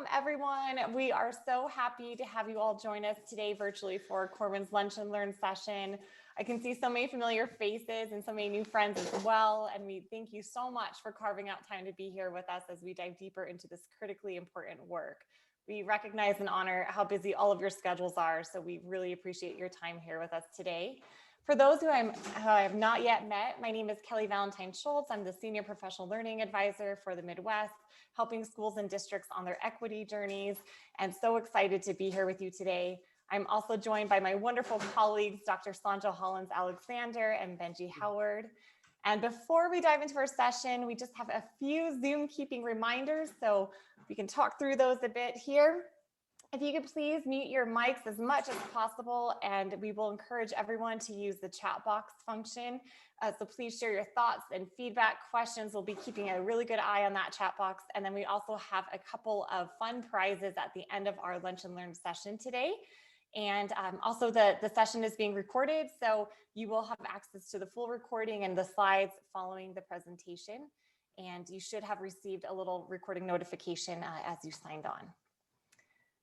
Welcome, everyone. We are so happy to have you all join us today virtually for Corwin's Lunch and Learn session. I can see so many familiar faces and so many new friends as well. And we thank you so much for carving out time to be here with us as we dive deeper into this critically important work. We recognize and honor how busy all of your schedules are, so we really appreciate your time here with us today. For those who I have not yet met, my name is Kelly Valentine Schultz. I'm the Senior Professional Learning Advisor for the Midwest, helping schools and districts on their equity journeys, and so excited to be here with you today. I'm also joined by my wonderful colleagues, Dr. Sonja Hollins-Alexander and Benjie Howard. And before we dive into our session, we just have a few Zoom keeping reminders, so we can talk through those a bit here. If you could please mute your mics as much as possible, and we will encourage everyone to use the chat box function. So please share your thoughts and feedback, questions. We'll be keeping a really good eye on that chat box. And then we also have a couple of fun prizes at the end of our Lunch and Learn session today. And also the session is being recorded, so you will have access to the full recording and the slides following the presentation. And you should have received a little recording notification as you signed on.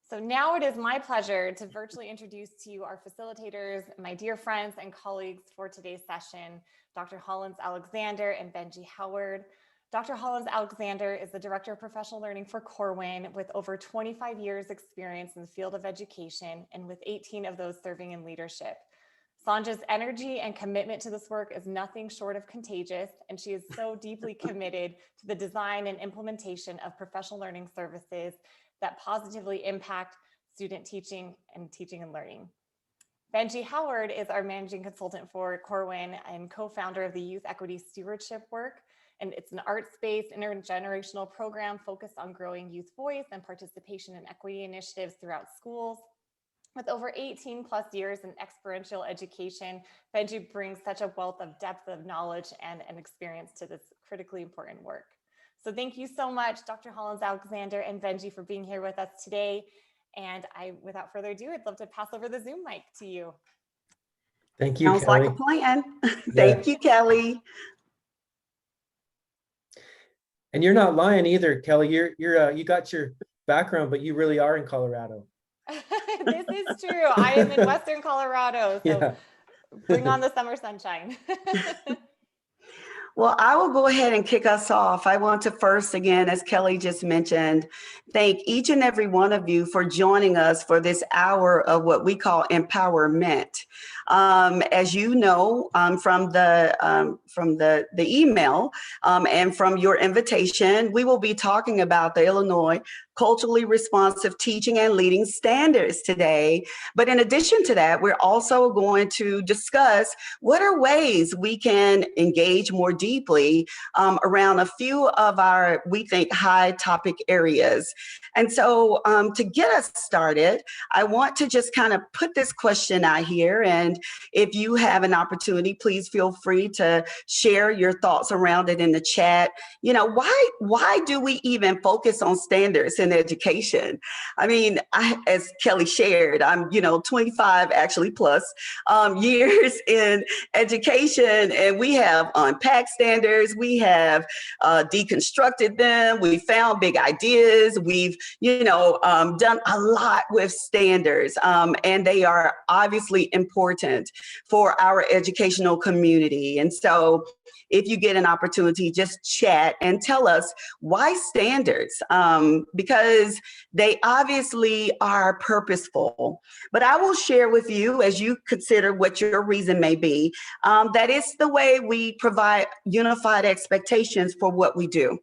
So now it is my pleasure to virtually introduce to you our facilitators, my dear friends and colleagues for today's session, Dr. Hollins-Alexander and Benjie Howard. Dr. Hollins-Alexander is the Director of Professional Learning for Corwin with over 25 years experience in the field of education, and with 18 of those serving in leadership. Sonja's energy and commitment to this work is nothing short of contagious, and she is so deeply committed to the design and implementation of professional learning services that positively impact student teaching and learning. Benjie Howard is our managing consultant for Corwin and co-founder of the Youth Equity Stewardship work. And it's an arts-based intergenerational program focused on growing youth voice and participation in equity initiatives throughout schools. With over 18 plus years in experiential education, Benjie brings such a wealth of depth of knowledge and experience to this critically important work. So thank you so much, Dr. Hollins-Alexander and Benjie, for being here with us today. And without further ado, I'd love to pass over the Zoom mic to you. Thank you, Sounds Kelly. like a plan. Thank you, Kelly. And you're not lying either, Kelly. You got your background, but you really are in Colorado. This is true. I am in Western Colorado, so Yeah. Bring on the summer sunshine. Well, I will go ahead and kick us off. I want to first, again, as Kelly just mentioned, thank each and every one of you for joining us for this hour of what we call empowerment. As you know, from the email and from your invitation, we will be talking about the Illinois culturally responsive teaching and leading standards today. But in addition to that, we're also going to discuss what are ways we can engage more deeply around a few of our, we think, high topic areas. And so to get us started, I want to just kind of put this question out here. And if you have an opportunity, please feel free to share your thoughts around it in the chat. You know, why do we even focus on standards in education? I mean, as Kelly shared, I'm 25 actually plus years in education, and we have unpacked standards, we have deconstructed them, we found big ideas, we've done a lot with standards, and they are obviously important for our educational community. And so if you get an opportunity, just chat and tell us why standards, because they obviously are purposeful. But I will share with you, as you consider what your reason may be, that it's the way we provide unified expectations for what we do.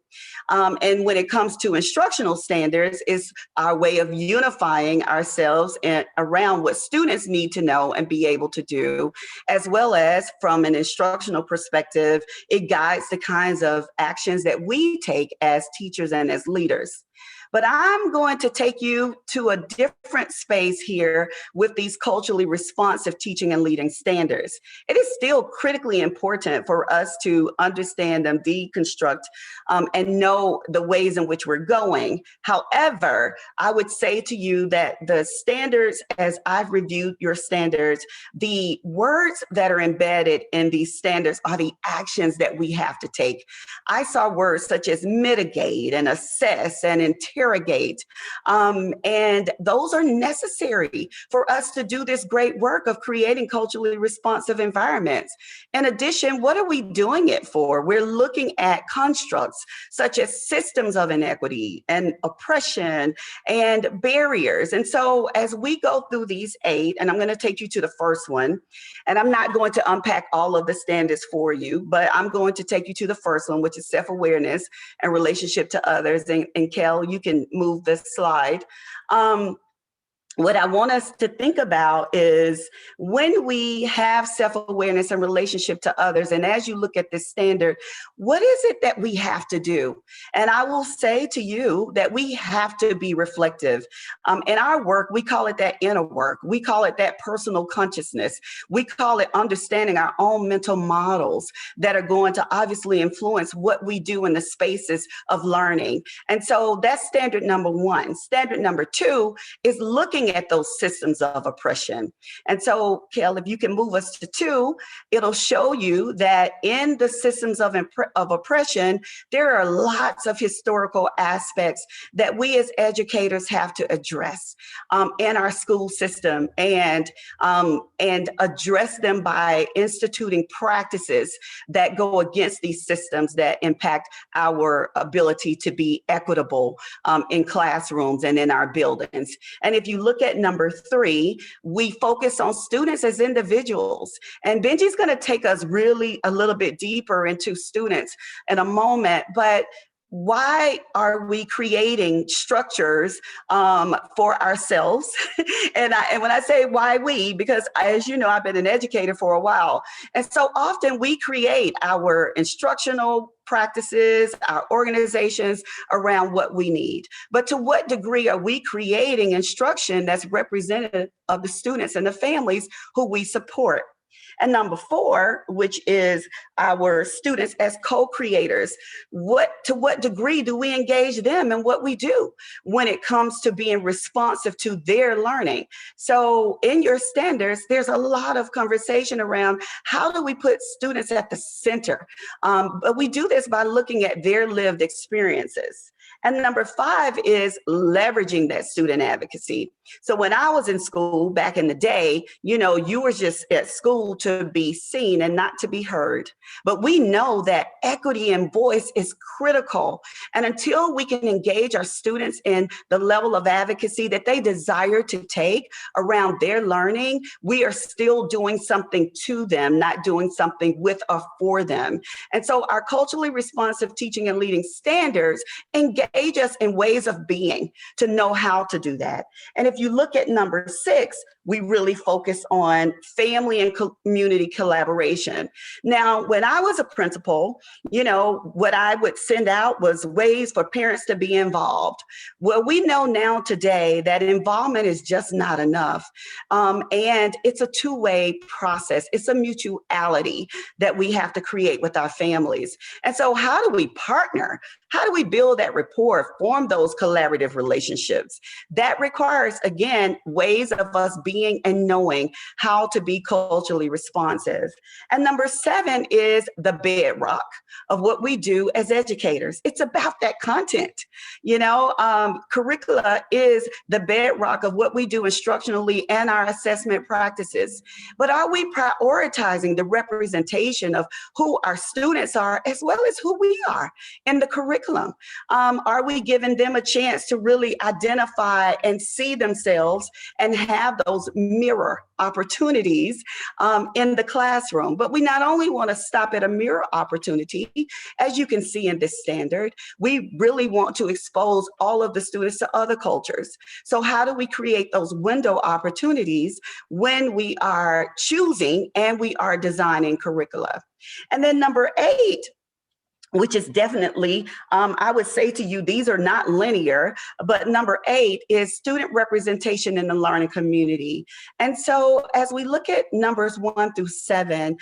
And when it comes to instructional standards, it's our way of unifying ourselves around what students need to know and be able to do, as well as from an instructional perspective, it guides the kinds of actions that we take as teachers and as leaders. But I'm going to take you to a different space here with these culturally responsive teaching and leading standards. It is still critically important for us to understand them, deconstruct, and know the ways in which we're going. However, I would say to you that the standards, as I've reviewed your standards, the words that are embedded in these standards are the actions that we have to take. I saw words such as mitigate and assess and interrogate interrogate. And those are necessary for us to do this great work of creating culturally responsive environments. In addition, what are we doing it for? We're looking at constructs such as systems of inequity and oppression and barriers. And so as we go through these 8, and I'm going to take you to the first one, and I'm not going to unpack all of the standards for you, but I'm going to take you to the first one, which is self-awareness and relationship to others. And Kel, you can move the slide. What I want us to think about is when we have self-awareness and relationship to others, and as you look at this standard, what is it that we have to do? And I will say to you that we have to be reflective. In our work, we call it that inner work. We call it that personal consciousness. We call it understanding our own mental models that are going to obviously influence what we do in the spaces of learning. And so that's standard number 1. Standard number 2 is looking at those systems of oppression. And so, Kel, if you can move us to 2, it'll show you that in the systems of oppression, there are lots of historical aspects that we as educators have to address in our school system, and address them by instituting practices that go against these systems that impact our ability to be equitable in classrooms and in our buildings. And if you look at number 3, we focus on students as individuals. And Benjie's going to take us really a little bit deeper into students in a moment, but why are we creating structures for ourselves? And when I say why we, because as you know, I've been an educator for a while. And so often we create our instructional practices, our organizations around what we need. But to what degree are we creating instruction that's representative of the students and the families who we support? And number 4, which is our students as co-creators, to what degree do we engage them in what we do when it comes to being responsive to their learning? So in your standards, there's a lot of conversation around how do we put students at the center? But we do this by looking at their lived experiences. And number 5 is leveraging that student advocacy. So when I was in school back in the day, you were just at school to be seen and not to be heard. But we know that equity and voice is critical. And until we can engage our students in the level of advocacy that they desire to take around their learning, we are still doing something to them, not doing something with or for them. And so our culturally responsive teaching and leading standards engage us in ways of being to know how to do that. And if you look at number 6, we really focus on family and community collaboration. Now, when I was a principal, what I would send out was ways for parents to be involved. Well, we know now today that involvement is just not enough. And it's a two-way process. It's a mutuality that we have to create with our families. And so how do we partner? How do we build that rapport, form those collaborative relationships? That requires, again, ways of us being and knowing how to be culturally responsive. And number 7 is the bedrock of what we do as educators. It's about that content. Curricula is the bedrock of what we do instructionally and our assessment practices. But are we prioritizing the representation of who our students are as well as who we are in the curriculum? Are we giving them a chance to really identify and see themselves and have those mirror opportunities in the classroom? But we not only want to stop at a mirror opportunity, as you can see in this standard, we really want to expose all of the students to other cultures. So how do we create those window opportunities when we are choosing and we are designing curricula? And then number 8, which is definitely, I would say to you, these are not linear, but number 8 is student representation in the learning community. And so as we look at numbers 1 through 7,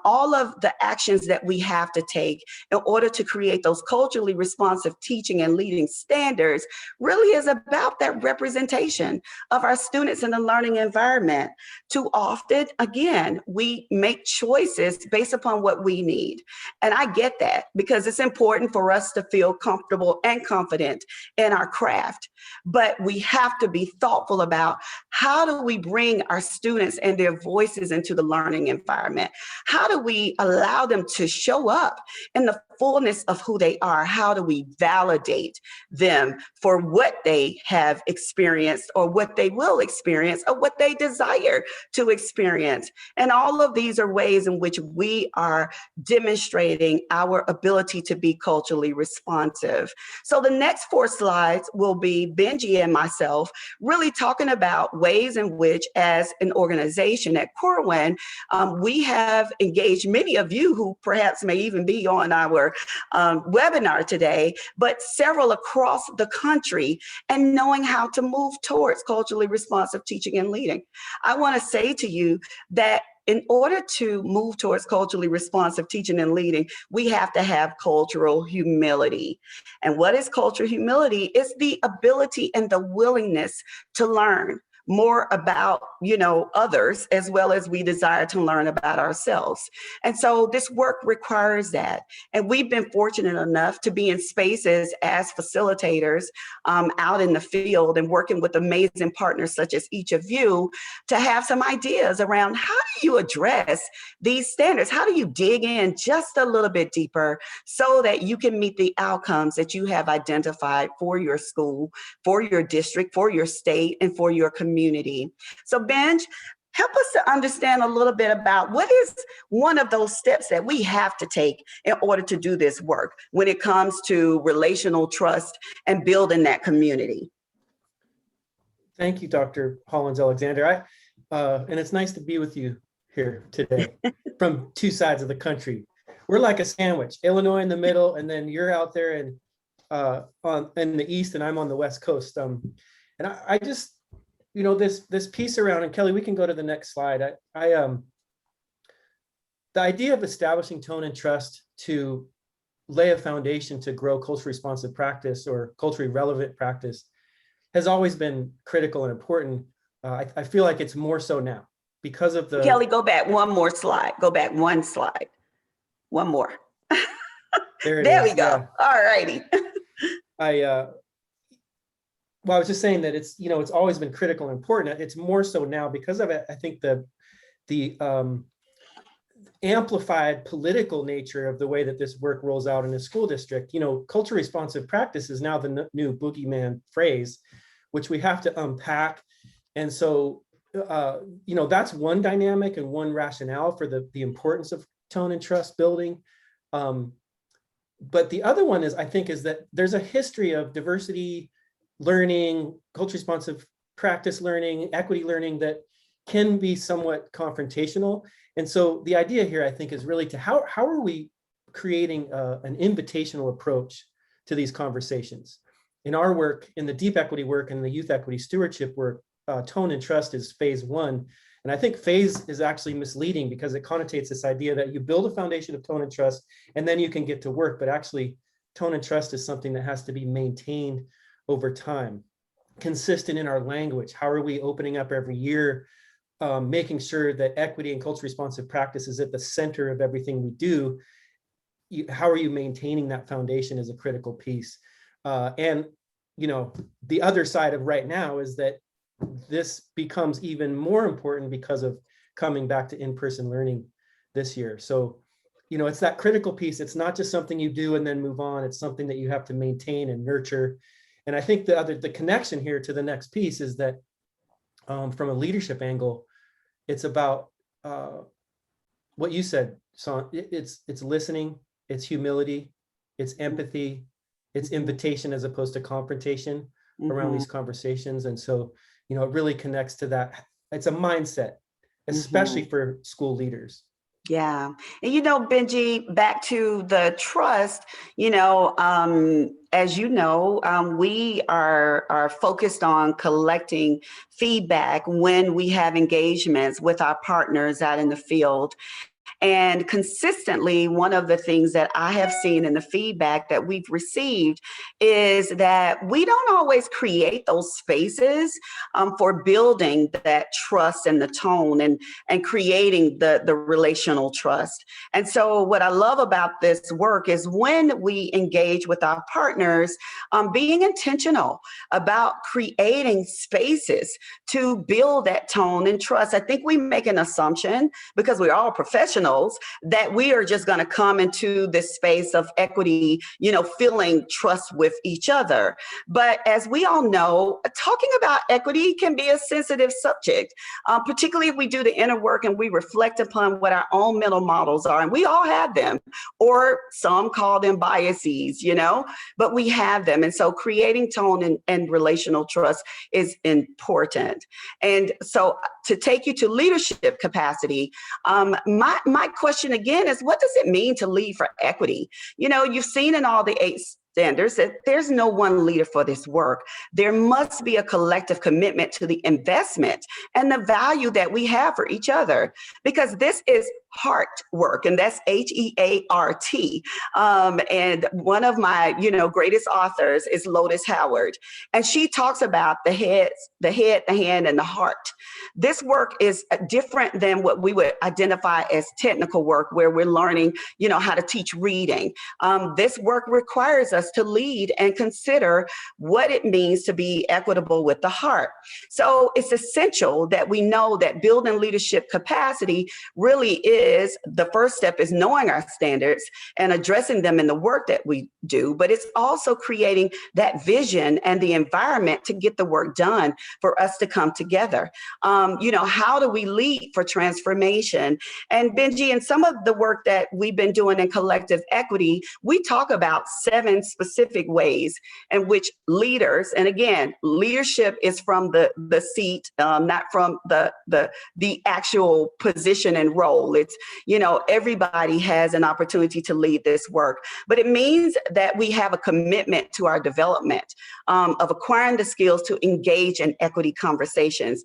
all of the actions that we have to take in order to create those culturally responsive teaching and leading standards really is about that representation of our students in the learning environment. Too often, again, we make choices based upon what we need. And I get that, because because it's important for us to feel comfortable and confident in our craft. But we have to be thoughtful about how do we bring our students and their voices into the learning environment? How do we allow them to show up in the fullness of who they are? How do we validate them for what they have experienced or what they will experience or what they desire to experience? And all of these are ways in which we are demonstrating our ability to be culturally responsive. So the next 4 slides will be Benjie and myself really talking about ways in which, as an organization at Corwin, we have engaged many of you who perhaps may even be on our webinar today, but several across the country, and knowing how to move towards culturally responsive teaching and leading. I want to say to you that in order to move towards culturally responsive teaching and leading, we have to have cultural humility. And what is cultural humility? It's the ability and the willingness to learn more about, others, as well as we desire to learn about ourselves. And so this work requires that. And we've been fortunate enough to be in spaces as facilitators out in the field and working with amazing partners such as each of you to have some ideas around how do you address these standards? How do you dig in just a little bit deeper so that you can meet the outcomes that you have identified for your school, for your district, for your state, and for your community? So Benj, help us to understand a little bit about what is one of those steps that we have to take in order to do this work when it comes to relational trust and building that community. Thank you, Dr. Hollins-Alexander. And it's nice to be with you here today from 2 sides of the country. We're like a sandwich, Illinois in the middle, and then you're out there in the east, and I'm on the west coast. And I just, this piece around, and Kelly, we can go to the next slide. The idea of establishing tone and trust to lay a foundation to grow culturally responsive practice or culturally relevant practice has always been critical and important. I feel like it's more so now because of the— Kelly, go back one more slide. Go back 1 slide. One more. There we go. Yeah. All righty. Well, I was just saying that it's always been critical and important. It's more so now because of it. I think the amplified political nature of the way that this work rolls out in a school district. Culturally responsive practice is now the new boogeyman phrase, which we have to unpack. And so, that's one dynamic and one rationale for the importance of tone and trust building. But the other one is that there's a history of diversity learning, culture responsive practice learning, equity learning that can be somewhat confrontational. And so the idea here, I think, is really to how are we creating an invitational approach to these conversations? In our work, in the deep equity work and the youth equity stewardship work, tone and trust is phase 1. And I think phase is actually misleading because it connotates this idea that you build a foundation of tone and trust and then you can get to work. But actually, tone and trust is something that has to be maintained over time, consistent in our language. How are we opening up every year, making sure that equity and culture responsive practice is at the center of everything we do? How are you maintaining that foundation is a critical piece. And the other side of right now is that this becomes even more important because of coming back to in-person learning this year. So, it's that critical piece. It's not just something you do and then move on. It's something that you have to maintain and nurture. And I think the connection here to the next piece is that from a leadership angle, it's about what you said, Son. It's listening, it's humility, it's empathy, it's invitation as opposed to confrontation around these conversations. And so, it really connects to that. It's a mindset, especially for school leaders. Yeah. And Benjie, back to the trust, as you know, we are focused on collecting feedback when we have engagements with our partners out in the field. And consistently, one of the things that I have seen in the feedback that we've received is that we don't always create those spaces for building that trust and the tone and creating the relational trust. And so what I love about this work is when we engage with our partners, being intentional about creating spaces to build that tone and trust. I think we make an assumption, because we're all professionals, that we are just going to come into this space of equity, feeling trust with each other. But as we all know, talking about equity can be a sensitive subject, particularly if we do the inner work and we reflect upon what our own mental models are. And we all have them, or some call them biases, but we have them. And so creating tone and relational trust is important. And so to take you to leadership capacity, my question again is, what does it mean to lead for equity? You've seen in all the 8 standards that there's no one leader for this work. There must be a collective commitment to the investment and the value that we have for each other, because this is heart work, and that's HEART. And one of my, greatest authors is Lotus Howard, and she talks about the head, the hand, and the heart. This work is different than what we would identify as technical work, where we're learning, how to teach reading. This work requires us to lead and consider what it means to be equitable with the heart. So it's essential that we know that building leadership capacity really is, the first step is knowing our standards and addressing them in the work that we do, but it's also creating that vision and the environment to get the work done for us to come together. How do we lead for transformation? And Benjie, in some of the work that we've been doing in collective equity, we talk about 7 specific ways in which leaders, and again, leadership is from the seat, not from the actual position and role. It's, everybody has an opportunity to lead this work, but it means that we have a commitment to our development, of acquiring the skills to engage in equity conversations.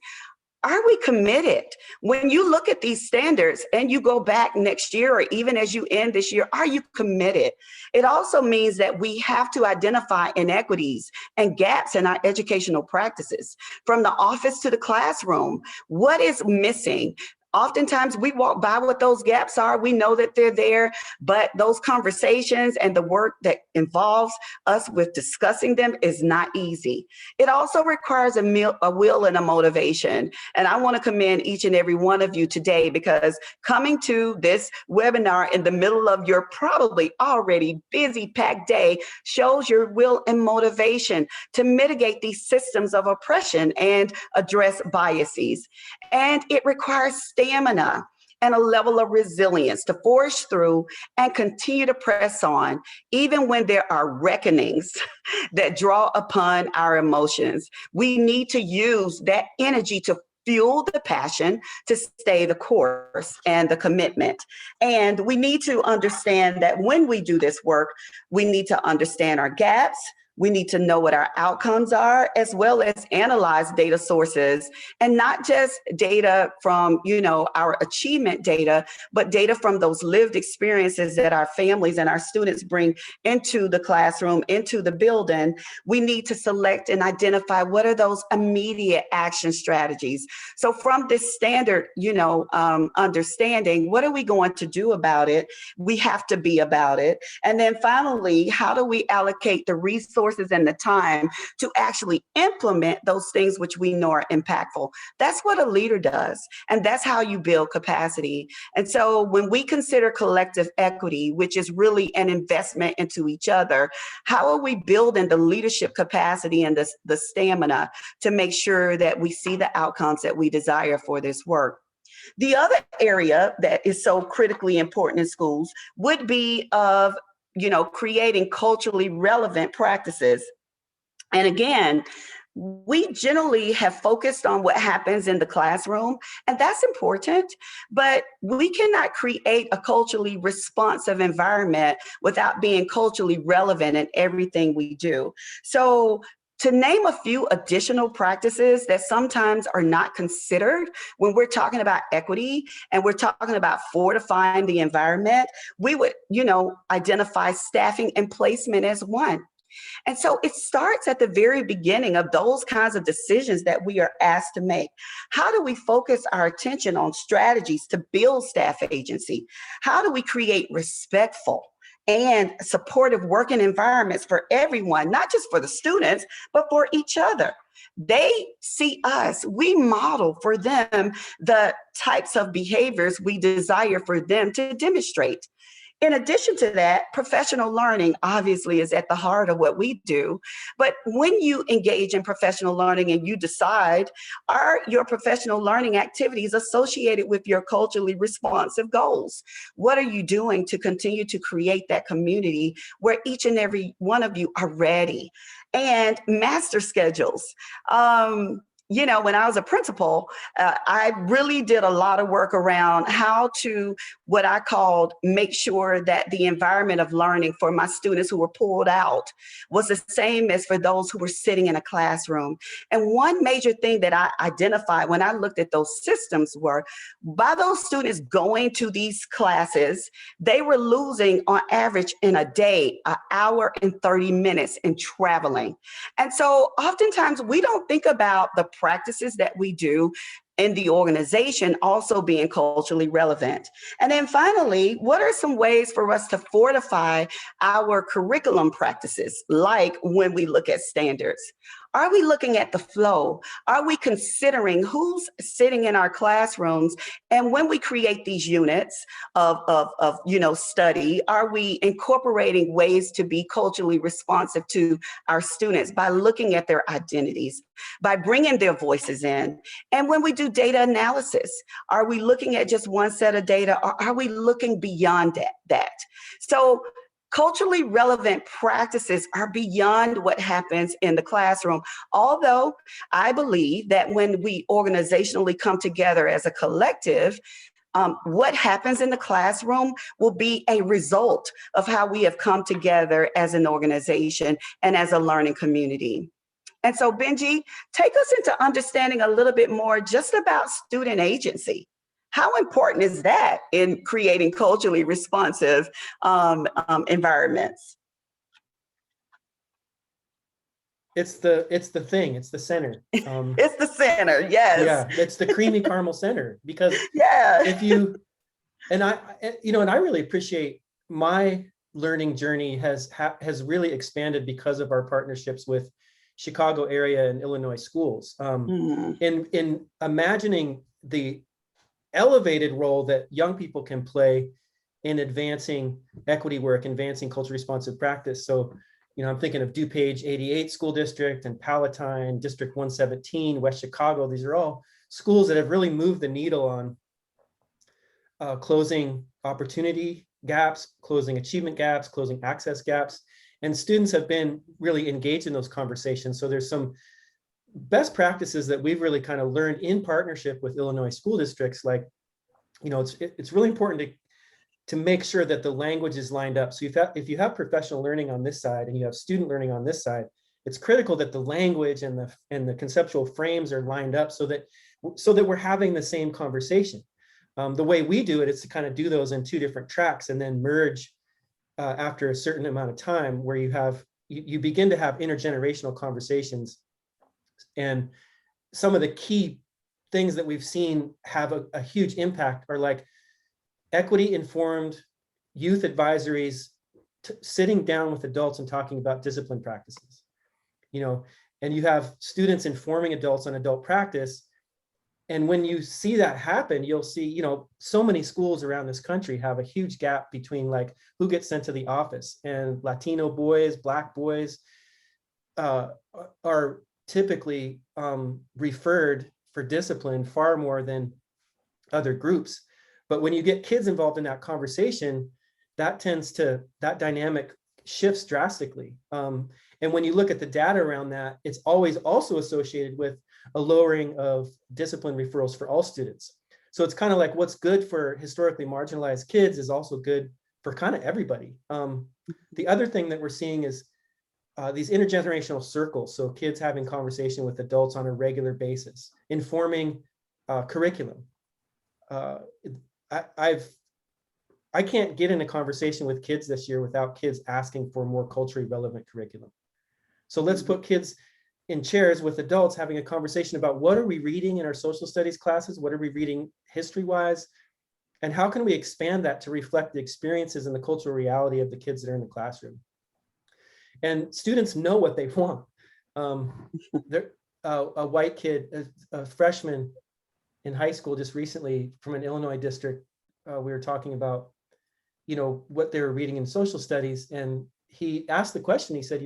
Are we committed? When you look at these standards and you go back next year, or even as you end this year, are you committed? It also means that we have to identify inequities and gaps in our educational practices, from the office to the classroom. What is missing? Oftentimes we walk by what those gaps are. We know that they're there, but those conversations and the work that involves us with discussing them is not easy. It also requires a will and a motivation. And I want to commend each and every one of you today, because coming to this webinar in the middle of your probably already busy, packed day shows your will and motivation to mitigate these systems of oppression and address biases. And it requires stamina and a level of resilience to forge through and continue to press on, even when there are reckonings that draw upon our emotions. We need to use that energy to fuel the passion, to stay the course and the commitment. And we need to understand that when we do this work, we need to understand our gaps. We need to know what our outcomes are, as well as analyze data sources, and not just data from, our achievement data, but data from those lived experiences that our families and our students bring into the classroom, into the building. We need to select and identify what are those immediate action strategies. So from this standard, understanding, what are we going to do about it? We have to be about it. And then finally, how do we allocate the resources and the time to actually implement those things which we know are impactful? That's what a leader does. And that's how you build capacity. And so when we consider collective equity, which is really an investment into each other, how are we building the leadership capacity and the stamina to make sure that we see the outcomes that we desire for this work? The other area that is so critically important in schools would be of creating culturally relevant practices. And again, we generally have focused on what happens in the classroom, and that's important, but we cannot create a culturally responsive environment without being culturally relevant in everything we do. So To name a few additional practices that sometimes are not considered when we're talking about equity and we're talking about fortifying the environment, we would, identify staffing and placement as one. And so it starts at the very beginning of those kinds of decisions that we are asked to make. How do we focus our attention on strategies to build staff agency? How do we create respectful and supportive working environments for everyone, not just for the students, but for each other? They see us, we model for them the types of behaviors we desire for them to demonstrate. In addition to that, professional learning obviously is at the heart of what we do. But when you engage in professional learning and you decide, are your professional learning activities associated with your culturally responsive goals? What are you doing to continue to create that community where each and every one of you are ready? And master schedules. When I was a principal, I really did a lot of work around how to, what I called, make sure that the environment of learning for my students who were pulled out was the same as for those who were sitting in a classroom. And one major thing that I identified when I looked at those systems were, by those students going to these classes, they were losing on average in a day, an hour and 30 minutes in traveling. And so oftentimes we don't think about the practices that we do in the organization also being culturally relevant. And then finally, what are some ways for us to fortify our curriculum practices, like when we look at standards? Are we looking at the flow? Are we considering who's sitting in our classrooms? And when we create these units of study, are we incorporating ways to be culturally responsive to our students by looking at their identities, by bringing their voices in? And when we do data analysis, are we looking at just one set of data, or are we looking beyond that? So culturally relevant practices are beyond what happens in the classroom. Although I believe that when we organizationally come together as a collective, what happens in the classroom will be a result of how we have come together as an organization and as a learning community. And so, Benjie, take us into understanding a little bit more just about student agency. How important is that in creating culturally responsive environments? It's the thing. It's the center. It's the center. Yes. Yeah, it's the creamy caramel center, because yeah. if you and I really appreciate my learning journey has really expanded because of our partnerships with Chicago area and Illinois schools. In imagining the elevated role that young people can play in advancing equity work, advancing culturally responsive practice. So, I'm thinking of DuPage 88 School District and Palatine, District 117, West Chicago. These are all schools that have really moved the needle on closing opportunity gaps, closing achievement gaps, closing access gaps. And students have been really engaged in those conversations. So there's some best practices that we've really kind of learned in partnership with Illinois school districts. Like, it's really important to make sure that the language is lined up. So if you have professional learning on this side and you have student learning on this side, it's critical that the language and the conceptual frames are lined up so that we're having the same conversation. The way we do it is to kind of do those in two different tracks and then merge after a certain amount of time, where you begin to have intergenerational conversations. And some of the key things that we've seen have a huge impact are like equity informed youth advisories, sitting down with adults and talking about discipline practices, and you have students informing adults on adult practice. And when you see that happen, you'll see, so many schools around this country have a huge gap between like who gets sent to the office, and Latino boys, Black boys are typically referred for discipline far more than other groups. But when you get kids involved in that conversation, that dynamic shifts drastically. And when you look at the data around that, it's always also associated with a lowering of discipline referrals for all students. So it's kind of like what's good for historically marginalized kids is also good for kind of everybody. The other thing that we're seeing is these intergenerational circles. So kids having conversation with adults on a regular basis, informing curriculum. I can't get in a conversation with kids this year without kids asking for more culturally relevant curriculum. So let's put kids in chairs with adults having a conversation about what are we reading in our social studies classes? What are we reading history-wise? And how can we expand that to reflect the experiences and the cultural reality of the kids that are in the classroom? And students know what they want. A white kid, a freshman in high school just recently from an Illinois district, we were talking about, what they were reading in social studies. And he asked the question, he said,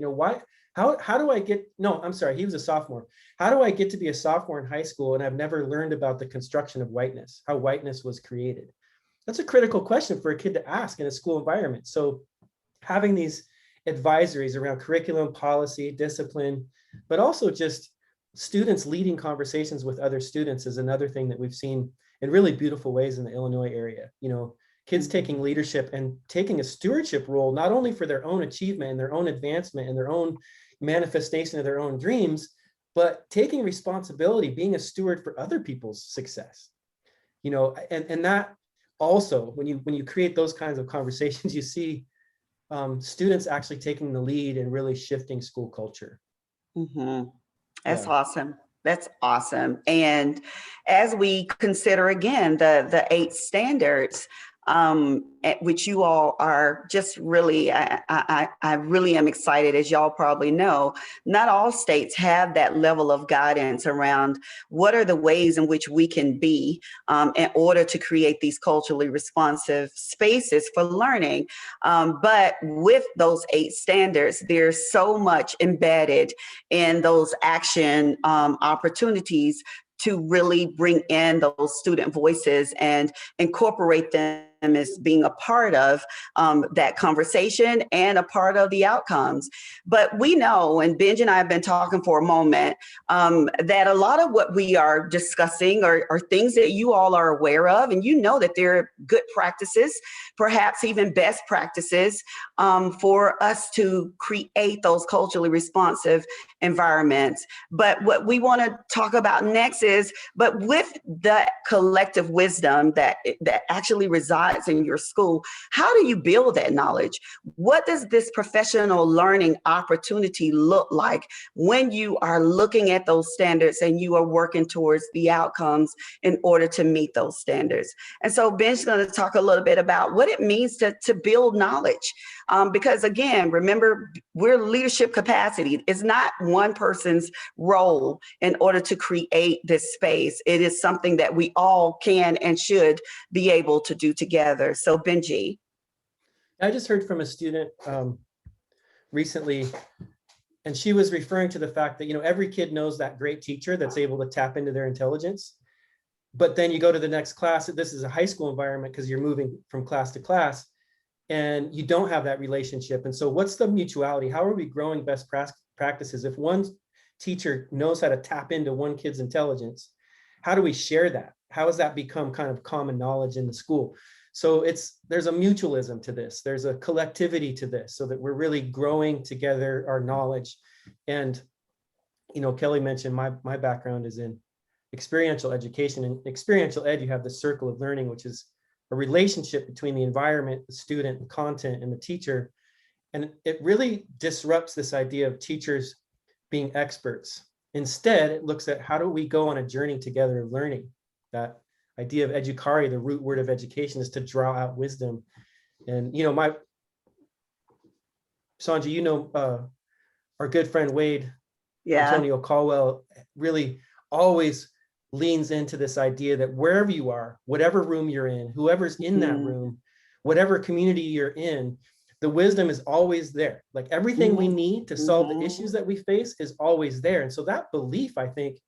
how do I get, no, I'm sorry, he was a sophomore. How do I get to be a sophomore in high school and I've never learned about the construction of whiteness, how whiteness was created? That's a critical question for a kid to ask in a school environment. So having these advisories around curriculum, policy, discipline, but also just students leading conversations with other students is another thing that we've seen in really beautiful ways in the Illinois area. Kids taking leadership and taking a stewardship role, not only for their own achievement and their own advancement and their own manifestation of their own dreams, but taking responsibility, being a steward for other people's success. And that also, when you create those kinds of conversations, you see students actually taking the lead and really shifting school culture. That's awesome. That's awesome. And as we consider again the 8 standards, at which you all are just really, I really am excited, as y'all probably know, not all states have that level of guidance around what are the ways in which we can be in order to create these culturally responsive spaces for learning. But with those 8 standards, there's so much embedded in those action opportunities to really bring in those student voices and incorporate them as being a part of that conversation and a part of the outcomes. But we know, and Benj and I have been talking for a moment, that a lot of what we are discussing are things that you all are aware of, and that there are good practices, perhaps even best practices, for us to create those culturally responsive environments. But what we want to talk about next is, but with that collective wisdom that actually resides in your school, how do you build that knowledge? What does this professional learning opportunity look like when you are looking at those standards and you are working towards the outcomes in order to meet those standards? And so Ben's going to talk a little bit about what it means to build knowledge. Because again, remember, we're leadership capacity. It's not one person's role in order to create this space. It is something that we all can and should be able to do together. So Benjie. I just heard from a student recently, and she was referring to the fact that, every kid knows that great teacher that's able to tap into their intelligence. But then you go to the next class, this is a high school environment because you're moving from class to class, and you don't have that relationship. And so what's the mutuality? How are we growing best practices? If one teacher knows how to tap into one kid's intelligence, how do we share that? How has that become kind of common knowledge in the school? So there's a mutualism to this. There's a collectivity to this, so that we're really growing together our knowledge. And, Kelly mentioned my background is in experiential education. And experiential ed, you have the circle of learning, which is a relationship between the environment, the student, the content, and the teacher. And it really disrupts this idea of teachers being experts. Instead, it looks at how do we go on a journey together of learning. That idea of educare, the root word of education, is to draw out wisdom. And, Sonja, our good friend Wade, Antonio Caldwell, really always leans into this idea that wherever you are, whatever room you're in, whoever's in that room, whatever community you're in, the wisdom is always there. Like everything we need to solve the issues that we face is always there. And so that belief, I think,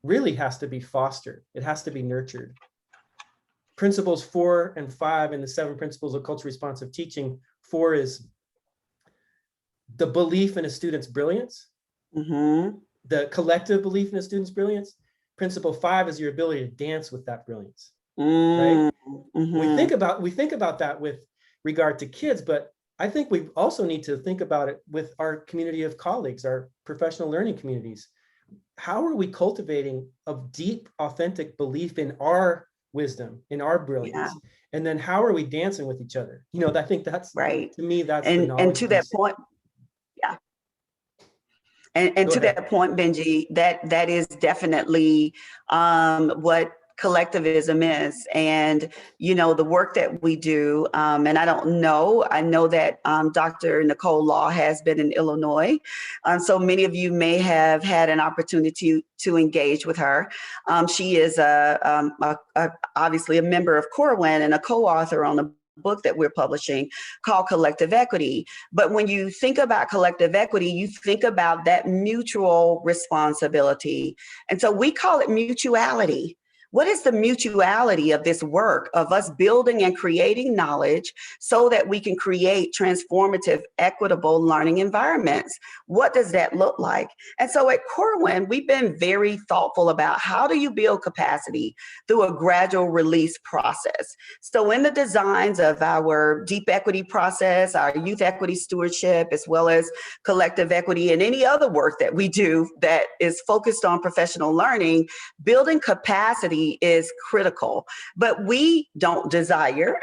really has to be fostered. It has to be nurtured. Principles 4 and 5 in the 7 principles of culturally responsive teaching. 4 is the belief in a student's brilliance, the collective belief in a student's brilliance. Principle 5 is your ability to dance with that brilliance. Right? We think about that with regard to kids, but I think we also need to think about it with our community of colleagues, our professional learning communities. How are we cultivating a deep, authentic belief in our wisdom, in our brilliance? Yeah. And then how are we dancing with each other? I think that's, Right. to me, that's the And knowledge to that piece. point, yeah. And Go to ahead. that point, Benjie, that is definitely what collectivism is. And, the work that we do, and I know that Dr. Nicole Law has been in Illinois. So many of you may have had an opportunity to engage with her. She is obviously a member of Corwin and a co-author on the book that we're publishing called Collective Equity. But when you think about collective equity, you think about that mutual responsibility. And so we call it mutuality. What is the mutuality of this work of us building and creating knowledge so that we can create transformative, equitable learning environments? What does that look like? And so at Corwin, we've been very thoughtful about how do you build capacity through a gradual release process. So in the designs of our deep equity process, our youth equity stewardship, as well as collective equity and any other work that we do that is focused on professional learning, building capacity is critical. But we don't desire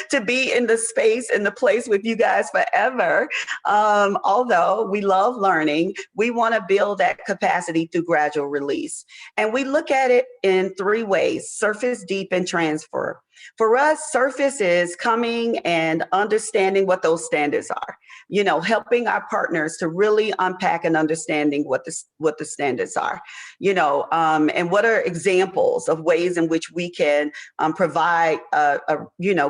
to be in the space, in the place with you guys forever. Although we love learning, we want to build that capacity through gradual release. And we look at it in three ways: surface, deep, and transfer. For us, surface is coming and understanding what those standards are, helping our partners to really unpack and understanding what the standards are, and what are examples of ways in which we can provide a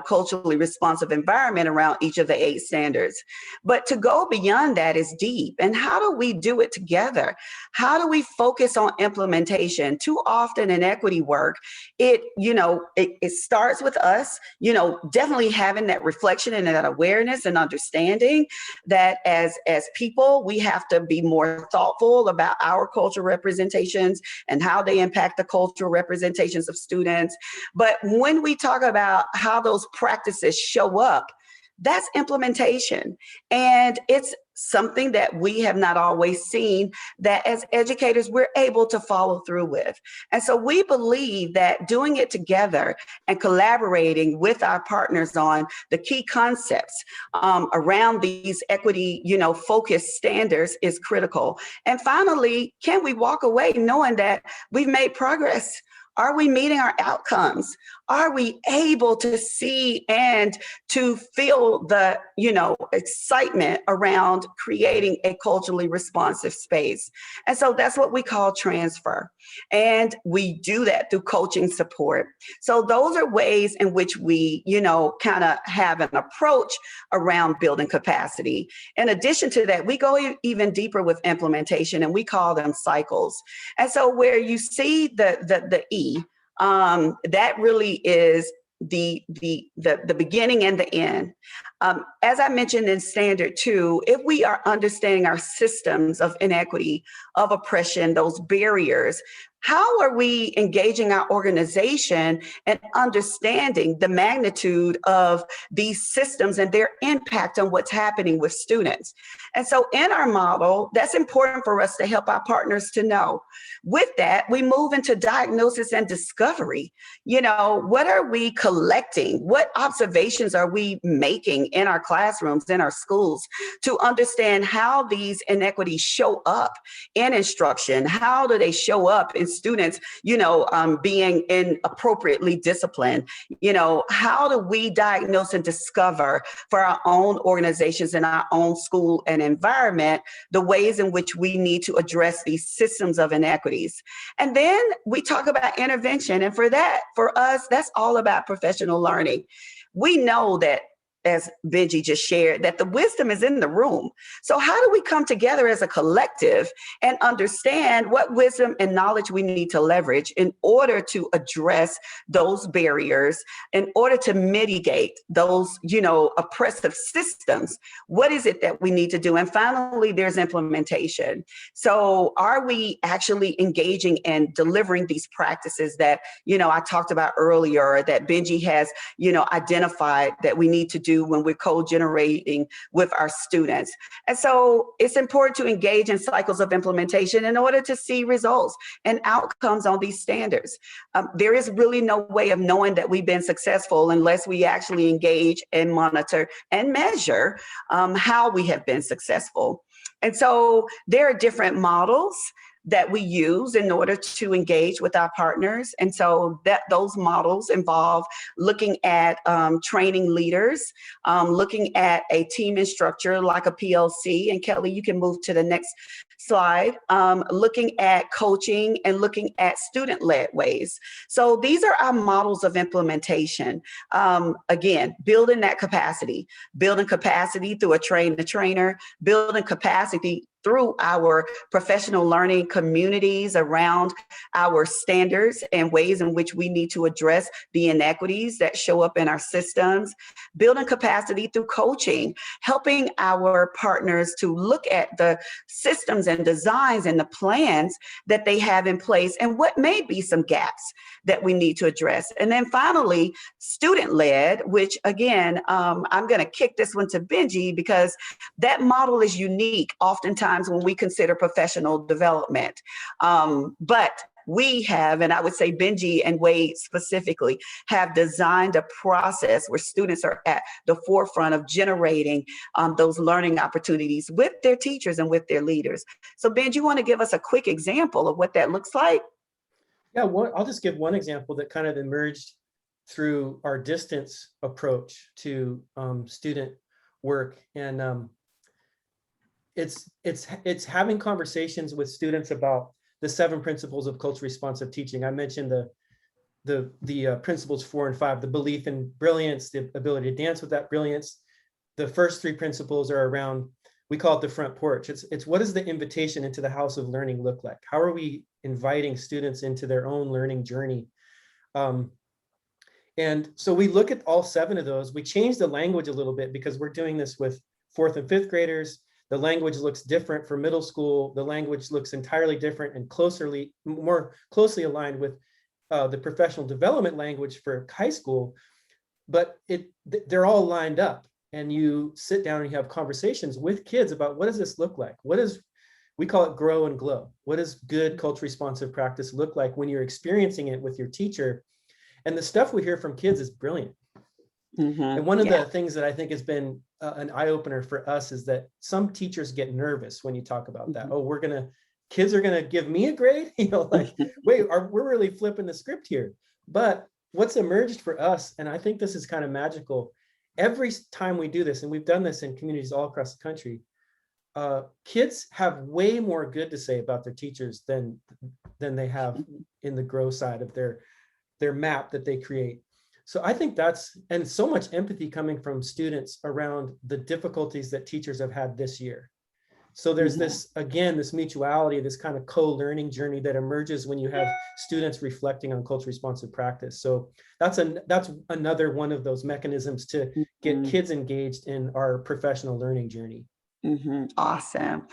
culturally responsive environment around each of the 8 standards. But to go beyond that is deep. And how do we do it together? How do we focus on implementation? Too often in equity work, it starts with us, definitely having that reflection and that awareness and understanding that as people, we have to be more thoughtful about our cultural representations and how they impact the cultural representations of students. But when we talk about how those practices show up, that's implementation. And it's something that we have not always seen that as educators, we're able to follow through with. And so we believe that doing it together and collaborating with our partners on the key concepts around these equity, focused standards is critical. And finally, can we walk away knowing that we've made progress? Are we meeting our outcomes? Are we able to see and to feel the, excitement around creating a culturally responsive space? And so that's what we call transfer. And we do that through coaching support. So those are ways in which we, kind of have an approach around building capacity. In addition to that, we go even deeper with implementation, and we call them cycles. And so where you see the E, that really is the beginning and the end. As I mentioned in Standard 2, if we are understanding our systems of inequity, of oppression, those barriers, how are we engaging our organization and understanding the magnitude of these systems and their impact on what's happening with students? And so in our model, that's important for us to help our partners to know. With that, we move into diagnosis and discovery. What are we collecting? What observations are we making in our classrooms, in our schools, to understand how these inequities show up in instruction? How do they show up in students, being inappropriately disciplined? How do we diagnose and discover for our own organizations and our own school and environment the ways in which we need to address these systems of inequities? And then we talk about intervention. And for us, that's all about professional learning. We know that, as Benjie just shared, that the wisdom is in the room. So how do we come together as a collective and understand what wisdom and knowledge we need to leverage in order to address those barriers, in order to mitigate those, oppressive systems? What is it that we need to do? And finally, there's implementation. So are we actually engaging and delivering these practices that, I talked about earlier, that Benjie has, identified that we need to do do when we're co-generating with our students. And so it's important to engage in cycles of implementation in order to see results and outcomes on these standards. There is really no way of knowing that we've been successful unless we actually engage and monitor and measure how we have been successful. And so there are different models that we use in order to engage with our partners. And so those models involve looking at training leaders, looking at a team and structure like a PLC. And Kelly, you can move to the next slide, looking at coaching and looking at student-led ways. So these are our models of implementation. Again, building that capacity, building capacity through a train-the-trainer, building capacity through our professional learning communities around our standards and ways in which we need to address the inequities that show up in our systems, building capacity through coaching, helping our partners to look at the systems and designs and the plans that they have in place and what may be some gaps that we need to address. And then finally, student-led, which again, I'm going to kick this one to Benjie because that model is unique oftentimes when we consider professional development. But we have, and I would say Benjie and Wade specifically, have designed a process where students are at the forefront of generating those learning opportunities with their teachers and with their leaders. So Benjie, you want to give us a quick example of what that looks like? Yeah, I'll just give one example that kind of emerged through our distance approach to student work. And it's having conversations with students about the 7 principles of culturally responsive teaching. I mentioned the principles 4 and 5, the belief in brilliance, the ability to dance with that brilliance. The first 3 principles are around, we call it the front porch. It's what does the invitation into the house of learning look like? How are we inviting students into their own learning journey? And so we look at all 7 of those. We change the language a little bit because we're doing this with 4th and 5th graders. The language looks different for middle school. The language looks entirely different and more closely aligned with the professional development language for high school. But they're all lined up, and you sit down and you have conversations with kids about what does this look like? We call it grow and glow. What does good culture responsive practice look like when you're experiencing it with your teacher? And the stuff we hear from kids is brilliant. Mm-hmm. And one of the things that I think has been an eye-opener for us is that some teachers get nervous when you talk about that. Mm-hmm. Oh, kids are gonna give me a grade? Like, wait, we're really flipping the script here. But what's emerged for us, and I think this is kind of magical, every time we do this, and we've done this in communities all across the country, kids have way more good to say about their teachers than they have in the grow side of their map that they create. So I think and so much empathy coming from students around the difficulties that teachers have had this year. So there's this mutuality, this kind of co-learning journey that emerges when you have students reflecting on culture responsive practice. So that's another one of those mechanisms to get kids engaged in our professional learning journey. Awesome.